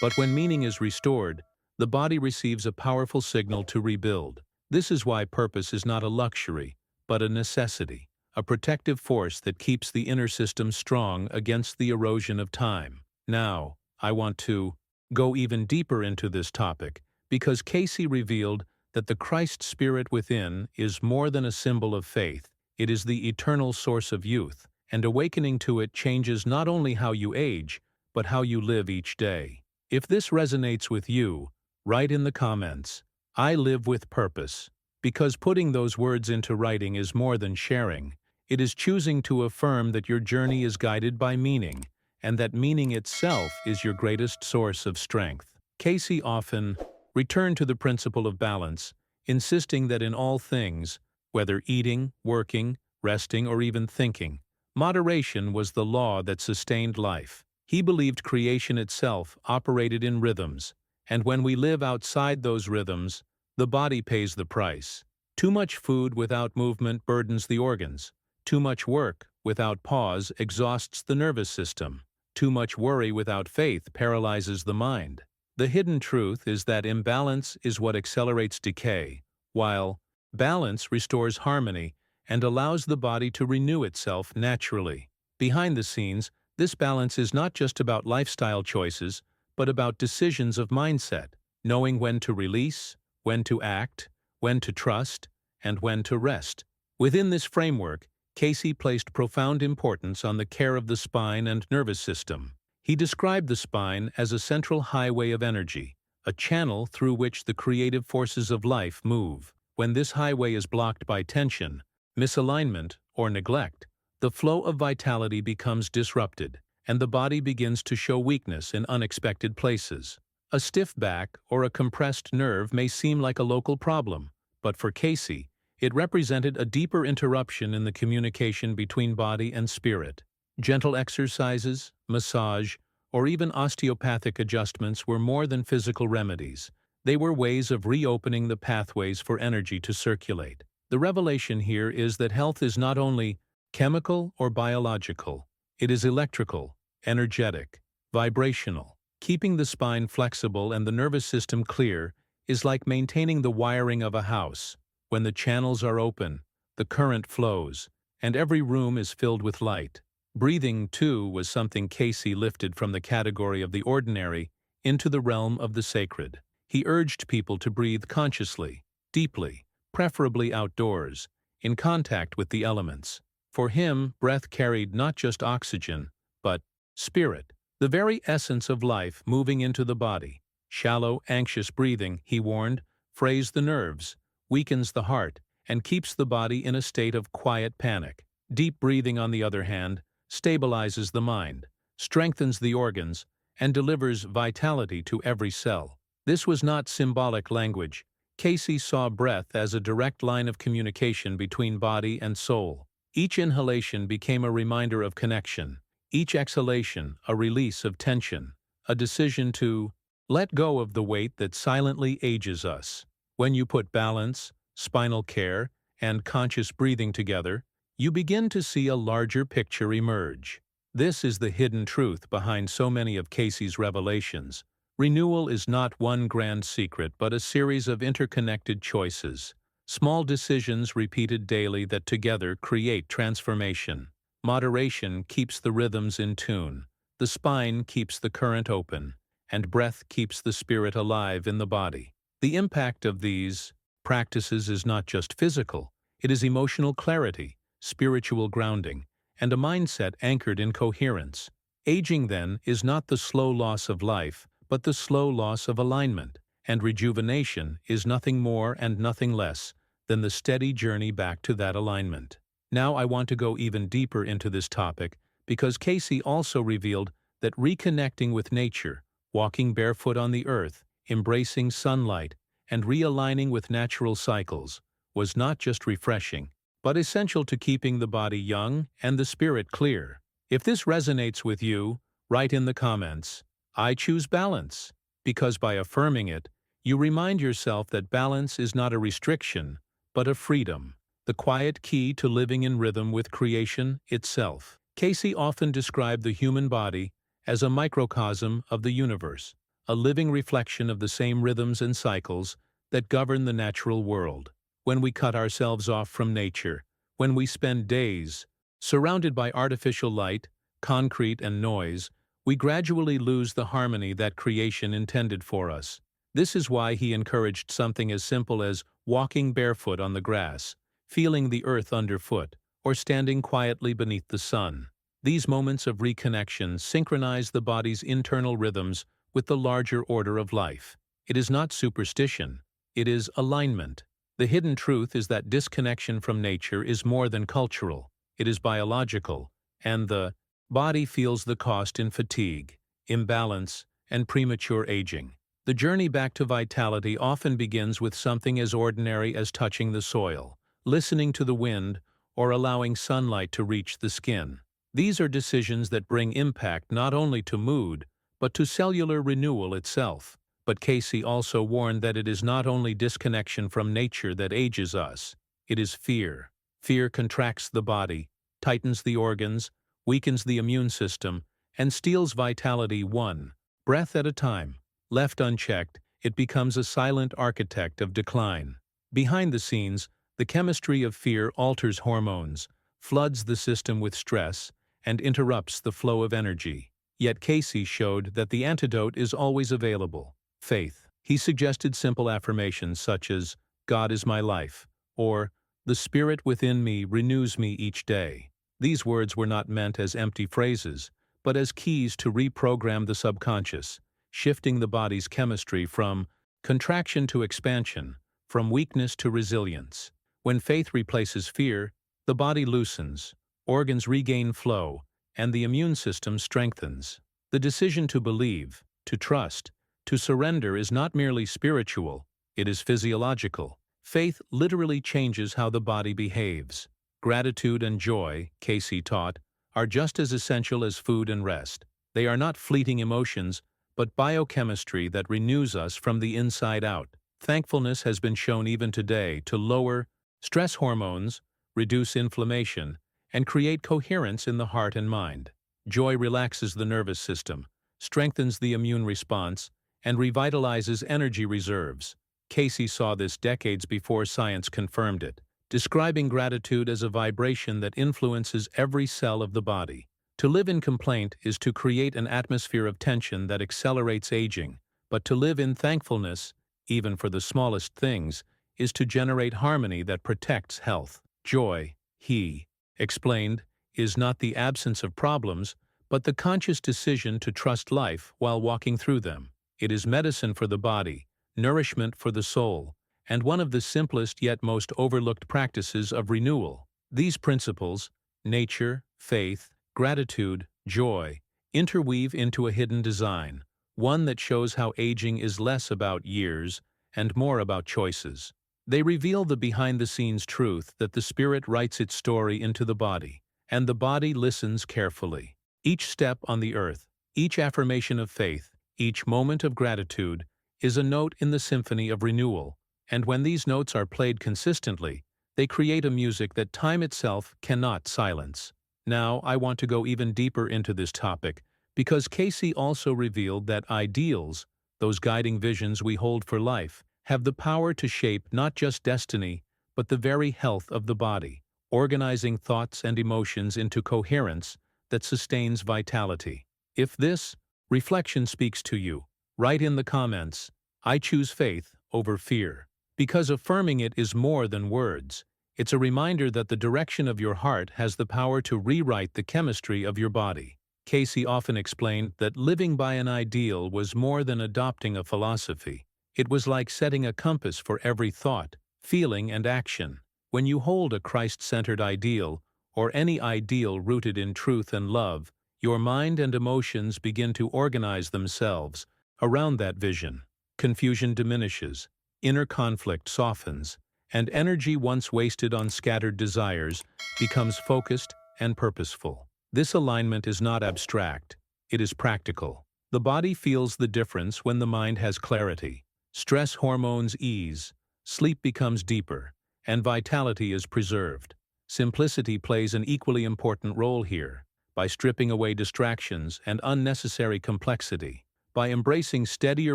But when meaning is restored, the body receives a powerful signal to rebuild. This is why purpose is not a luxury, but a necessity, a protective force that keeps the inner system strong against the erosion of time. Now, I want to go even deeper into this topic, because Cayce revealed that the Christ spirit within is more than a symbol of faith. It is the eternal source of youth, and awakening to it changes not only how you age, but how you live each day. If this resonates with you, write in the comments, "I live with purpose," because putting those words into writing is more than sharing. It is choosing to affirm that your journey is guided by meaning, and that meaning itself is your greatest source of strength. Cayce often returned to the principle of balance, insisting that in all things, whether eating, working, resting, or even thinking, moderation was the law that sustained life. He believed creation itself operated in rhythms, and when we live outside those rhythms, the body pays the price. Too much food without movement burdens the organs. Too much work without pause exhausts the nervous system. Too much worry without faith paralyzes the mind. The hidden truth is that imbalance is what accelerates decay, while balance restores harmony and allows the body to renew itself naturally. Behind the scenes, this balance is not just about lifestyle choices, but about decisions of mindset, knowing when to release, when to act, when to trust, and when to rest. Within this framework, Cayce placed profound importance on the care of the spine and nervous system. He described the spine as a central highway of energy, a channel through which the creative forces of life move. When this highway is blocked by tension, misalignment, or neglect, the flow of vitality becomes disrupted, and the body begins to show weakness in unexpected places. A stiff back or a compressed nerve may seem like a local problem, but for Cayce, it represented a deeper interruption in the communication between body and spirit. Gentle exercises, massage, or even osteopathic adjustments were more than physical remedies. They were ways of reopening the pathways for energy to circulate. The revelation here is that health is not only chemical or biological, it is electrical, energetic, vibrational. Keeping the spine flexible and the nervous system clear is like maintaining the wiring of a house. When the channels are open, the current flows, and every room is filled with light. Breathing, too, was something Cayce lifted from the category of the ordinary into the realm of the sacred. He urged people to breathe consciously, deeply, preferably outdoors, in contact with the elements. For him, breath carried not just oxygen, but spirit, the very essence of life moving into the body. Shallow, anxious breathing, he warned, frays the nerves, weakens the heart, and keeps the body in a state of quiet panic. Deep breathing, on the other hand, stabilizes the mind, strengthens the organs, and delivers vitality to every cell. This was not symbolic language. Cayce saw breath as a direct line of communication between body and soul. Each inhalation became a reminder of connection, each exhalation a release of tension, a decision to let go of the weight that silently ages us. When you put balance, spinal care, and conscious breathing together, you begin to see a larger picture emerge. This is the hidden truth behind so many of Cayce's revelations. Renewal is not one grand secret, but a series of interconnected choices, small decisions repeated daily that together create transformation. Moderation keeps the rhythms in tune, the spine keeps the current open, and breath keeps the spirit alive in the body. The impact of these practices is not just physical, it is emotional clarity, spiritual grounding, and a mindset anchored in coherence. Aging, then, is not the slow loss of life, but the slow loss of alignment, and rejuvenation is nothing more and nothing less than the steady journey back to that alignment. Now I want to go even deeper into this topic because Cayce also revealed that reconnecting with nature, walking barefoot on the earth, embracing sunlight, and realigning with natural cycles was not just refreshing, but essential to keeping the body young and the spirit clear. If this resonates with you, write in the comments, "I choose balance," because by affirming it, you remind yourself that balance is not a restriction, but a freedom, the quiet key to living in rhythm with creation itself. Cayce often described the human body as a microcosm of the universe, a living reflection of the same rhythms and cycles that govern the natural world. When we cut ourselves off from nature, when we spend days surrounded by artificial light, concrete, and noise, we gradually lose the harmony that creation intended for us. This is why he encouraged something as simple as walking barefoot on the grass, feeling the earth underfoot, or standing quietly beneath the sun. These moments of reconnection synchronize the body's internal rhythms with the larger order of life. It is not superstition, it is alignment. The hidden truth is that disconnection from nature is more than cultural, it is biological, and the body feels the cost in fatigue, imbalance, and premature aging. The journey back to vitality often begins with something as ordinary as touching the soil, listening to the wind, or allowing sunlight to reach the skin. These are decisions that bring impact not only to mood, but to cellular renewal itself. But Cayce also warned that it is not only disconnection from nature that ages us, it is fear. Fear contracts the body, tightens the organs, weakens the immune system, and steals vitality one breath at a time. Left unchecked, it becomes a silent architect of decline. Behind the scenes, the chemistry of fear alters hormones, floods the system with stress, and interrupts the flow of energy. Yet Cayce showed that the antidote is always available: faith. He suggested simple affirmations such as, "God is my life," or "The Spirit within me renews me each day." These words were not meant as empty phrases, but as keys to reprogram the subconscious, shifting the body's chemistry from contraction to expansion, from weakness to resilience. When faith replaces fear, the body loosens, organs regain flow, and the immune system strengthens. The decision to believe, to trust, to surrender is not merely spiritual, it is physiological. Faith literally changes how the body behaves. Gratitude and joy, Cayce taught, are just as essential as food and rest. They are not fleeting emotions, but biochemistry that renews us from the inside out. Thankfulness has been shown even today to lower stress hormones, reduce inflammation, and create coherence in the heart and mind. Joy relaxes the nervous system, strengthens the immune response, and revitalizes energy reserves. Cayce saw this decades before science confirmed it, describing gratitude as a vibration that influences every cell of the body. To live in complaint is to create an atmosphere of tension that accelerates aging, but to live in thankfulness, even for the smallest things, is to generate harmony that protects health. Joy, he explained, is not the absence of problems, but the conscious decision to trust life while walking through them. It is medicine for the body, nourishment for the soul, and one of the simplest yet most overlooked practices of renewal. These principles, nature, faith, gratitude, joy, interweave into a hidden design, one that shows how aging is less about years and more about choices. They reveal the behind-the-scenes truth that the spirit writes its story into the body, and the body listens carefully. Each step on the earth, each affirmation of faith, each moment of gratitude, is a note in the symphony of renewal, and when these notes are played consistently, they create a music that time itself cannot silence. Now, I want to go even deeper into this topic, because Cayce also revealed that ideals, those guiding visions we hold for life, have the power to shape not just destiny, but the very health of the body, organizing thoughts and emotions into coherence that sustains vitality. If this reflection speaks to you, write in the comments, "I choose faith over fear," because affirming it is more than words. It's a reminder that the direction of your heart has the power to rewrite the chemistry of your body. Cayce often explained that living by an ideal was more than adopting a philosophy. It was like setting a compass for every thought, feeling, and action. When you hold a Christ-centered ideal, or any ideal rooted in truth and love, your mind and emotions begin to organize themselves around that vision. Confusion diminishes, inner conflict softens, and energy once wasted on scattered desires becomes focused and purposeful. This alignment is not abstract, it is practical. The body feels the difference when the mind has clarity. Stress hormones ease, sleep becomes deeper, and vitality is preserved. Simplicity plays an equally important role here, by stripping away distractions and unnecessary complexity. By embracing steadier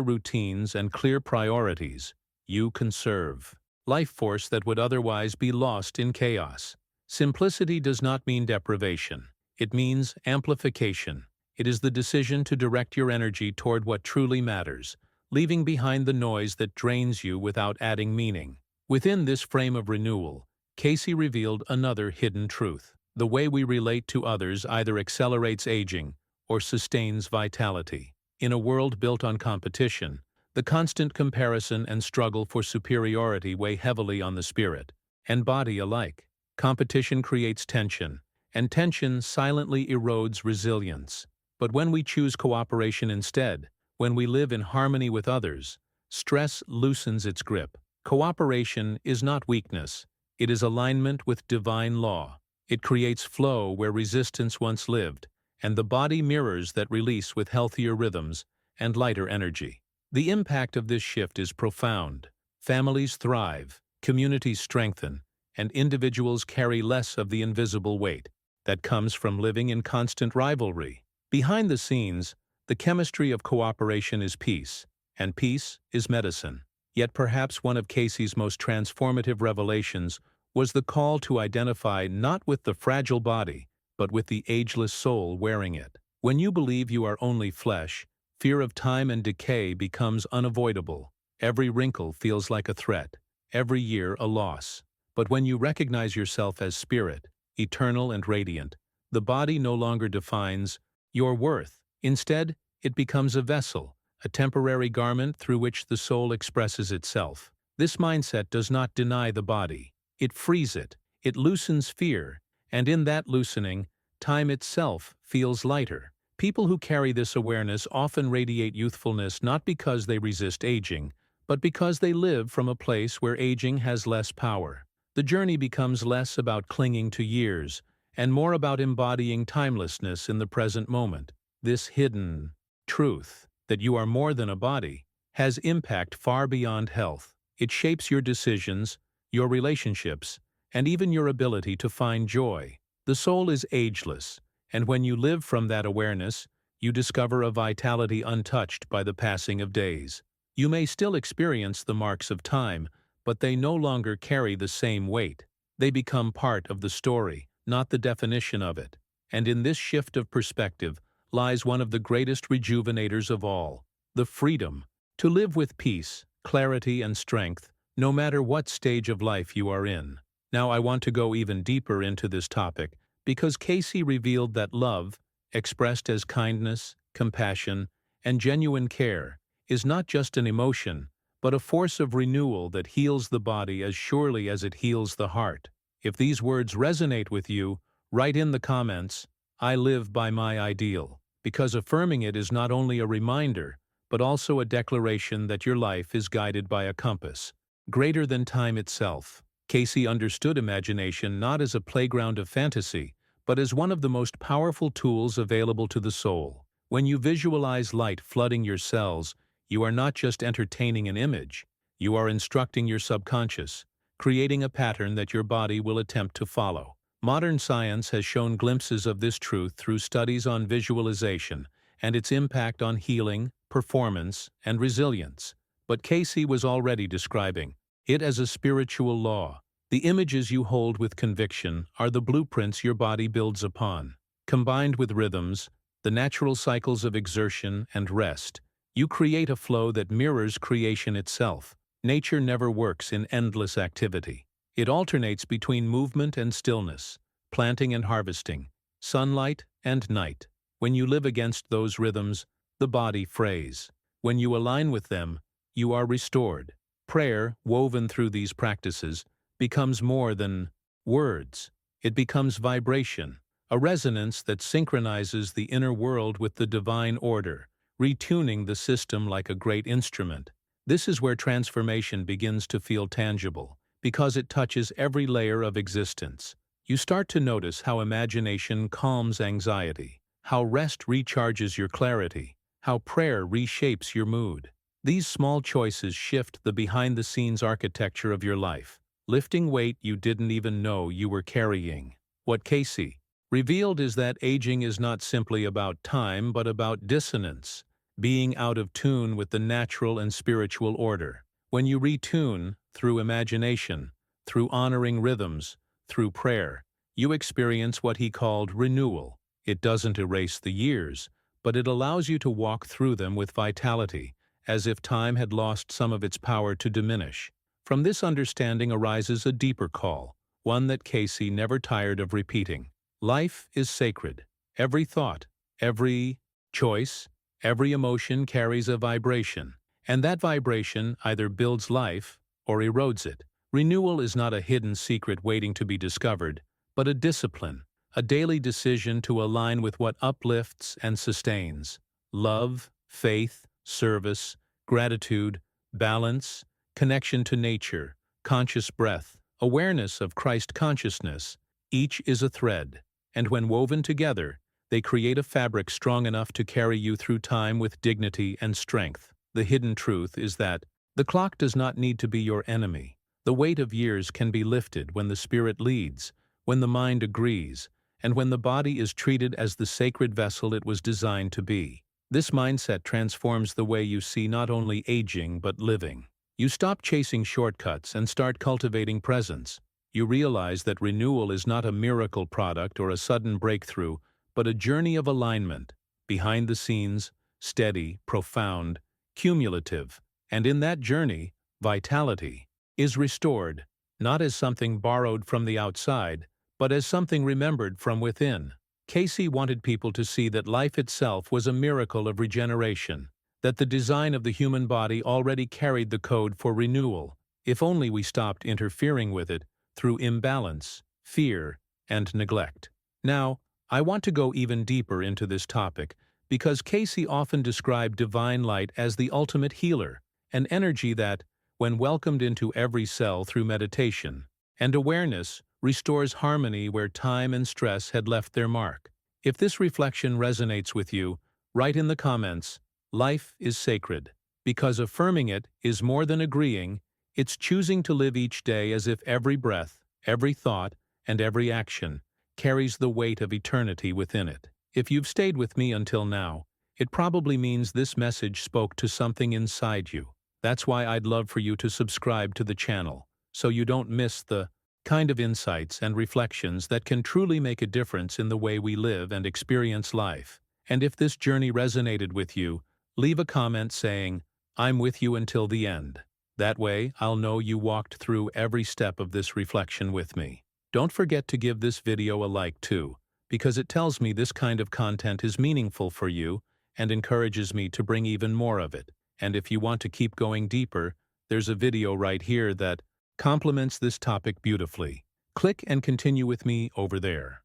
routines and clear priorities, you conserve life force that would otherwise be lost in chaos. Simplicity does not mean deprivation. It means amplification. It is the decision to direct your energy toward what truly matters, leaving behind the noise that drains you without adding meaning. Within this frame of renewal, Cayce revealed another hidden truth. The way we relate to others either accelerates aging or sustains vitality. In a world built on competition, the constant comparison and struggle for superiority weigh heavily on the spirit and body alike. Competition creates tension, and tension silently erodes resilience. But when we choose cooperation instead, when we live in harmony with others, stress loosens its grip. Cooperation is not weakness, it is alignment with divine law. It creates flow where resistance once lived, and the body mirrors that release with healthier rhythms and lighter energy. The impact of this shift is profound. Families thrive, communities strengthen, and individuals carry less of the invisible weight that comes from living in constant rivalry. Behind the scenes, the chemistry of cooperation is peace, and peace is medicine. Yet perhaps one of Cayce's most transformative revelations was the call to identify not with the fragile body, but with the ageless soul wearing it. When you believe you are only flesh, fear of time and decay becomes unavoidable. Every wrinkle feels like a threat, every year a loss. But when you recognize yourself as spirit, eternal and radiant, the body no longer defines your worth. Instead, it becomes a vessel, a temporary garment through which the soul expresses itself. This mindset does not deny the body. It frees it, it loosens fear, and in that loosening, time itself feels lighter. People who carry this awareness often radiate youthfulness not because they resist aging, but because they live from a place where aging has less power. The journey becomes less about clinging to years, and more about embodying timelessness in the present moment. This hidden truth, that you are more than a body, has impact far beyond health. It shapes your decisions, your relationships, and even your ability to find joy. The soul is ageless, and when you live from that awareness, you discover a vitality untouched by the passing of days. You may still experience the marks of time, but they no longer carry the same weight. They become part of the story, not the definition of it. And in this shift of perspective lies one of the greatest rejuvenators of all, the freedom to live with peace, clarity, and strength, no matter what stage of life you are in. Now I want to go even deeper into this topic because Cayce revealed that love, expressed as kindness, compassion, and genuine care, is not just an emotion, but a force of renewal that heals the body as surely as it heals the heart. If these words resonate with you, write in the comments, "I live by my ideal," because affirming it is not only a reminder, but also a declaration that your life is guided by a compass greater than time itself. Cayce understood imagination not as a playground of fantasy, but as one of the most powerful tools available to the soul. When you visualize light flooding your cells, you are not just entertaining an image, you are instructing your subconscious, creating a pattern that your body will attempt to follow. Modern science has shown glimpses of this truth through studies on visualization and its impact on healing, performance, and resilience. But Cayce was already describing it as a spiritual law. The images you hold with conviction are the blueprints your body builds upon. Combined with rhythms, the natural cycles of exertion and rest, you create a flow that mirrors creation itself. Nature never works in endless activity. It alternates between movement and stillness, planting and harvesting, sunlight and night. When you live against those rhythms, the body frays. When you align with them, you are restored. Prayer, woven through these practices, becomes more than words. It becomes vibration, a resonance that synchronizes the inner world with the divine order, retuning the system like a great instrument. This is where transformation begins to feel tangible, because it touches every layer of existence. You start to notice how imagination calms anxiety, how rest recharges your clarity, how prayer reshapes your mood. These small choices shift the behind-the-scenes architecture of your life, lifting weight you didn't even know you were carrying. What Cayce revealed is that aging is not simply about time, but about dissonance, being out of tune with the natural and spiritual order. When you retune, through imagination, through honoring rhythms, through prayer, you experience what he called renewal. It doesn't erase the years, but it allows you to walk through them with vitality, as if time had lost some of its power to diminish. From this understanding arises a deeper call, one that Cayce never tired of repeating. Life is sacred. Every thought, every choice, every emotion carries a vibration, and that vibration either builds life or erodes it. Renewal is not a hidden secret waiting to be discovered, but a discipline, a daily decision to align with what uplifts and sustains. Love, faith, service, gratitude, balance, connection to nature, conscious breath, awareness of Christ consciousness, each is a thread, and when woven together, they create a fabric strong enough to carry you through time with dignity and strength. The hidden truth is that the clock does not need to be your enemy. The weight of years can be lifted when the spirit leads, when the mind agrees, and when the body is treated as the sacred vessel it was designed to be. This mindset transforms the way you see not only aging but living. You stop chasing shortcuts and start cultivating presence. You realize that renewal is not a miracle product or a sudden breakthrough, but a journey of alignment, behind the scenes, steady, profound, cumulative, and in that journey, vitality is restored, not as something borrowed from the outside, but as something remembered from within. Cayce wanted people to see that life itself was a miracle of regeneration, that the design of the human body already carried the code for renewal, if only we stopped interfering with it through imbalance, fear, and neglect. Now, I want to go even deeper into this topic because Cayce often described divine light as the ultimate healer, an energy that, when welcomed into every cell through meditation and awareness, restores harmony where time and stress had left their mark. If this reflection resonates with you, write in the comments, "Life is sacred," because affirming it is more than agreeing, it's choosing to live each day as if every breath, every thought, and every action carries the weight of eternity within it. If you've stayed with me until now, it probably means this message spoke to something inside you. That's why I'd love for you to subscribe to the channel, so you don't miss the kind of insights and reflections that can truly make a difference in the way we live and experience life. And if this journey resonated with you, leave a comment saying, "I'm with you until the end." That way, I'll know you walked through every step of this reflection with me. Don't forget to give this video a like too, because it tells me this kind of content is meaningful for you and encourages me to bring even more of it. And if you want to keep going deeper, there's a video right here that complements this topic beautifully. Click and continue with me over there.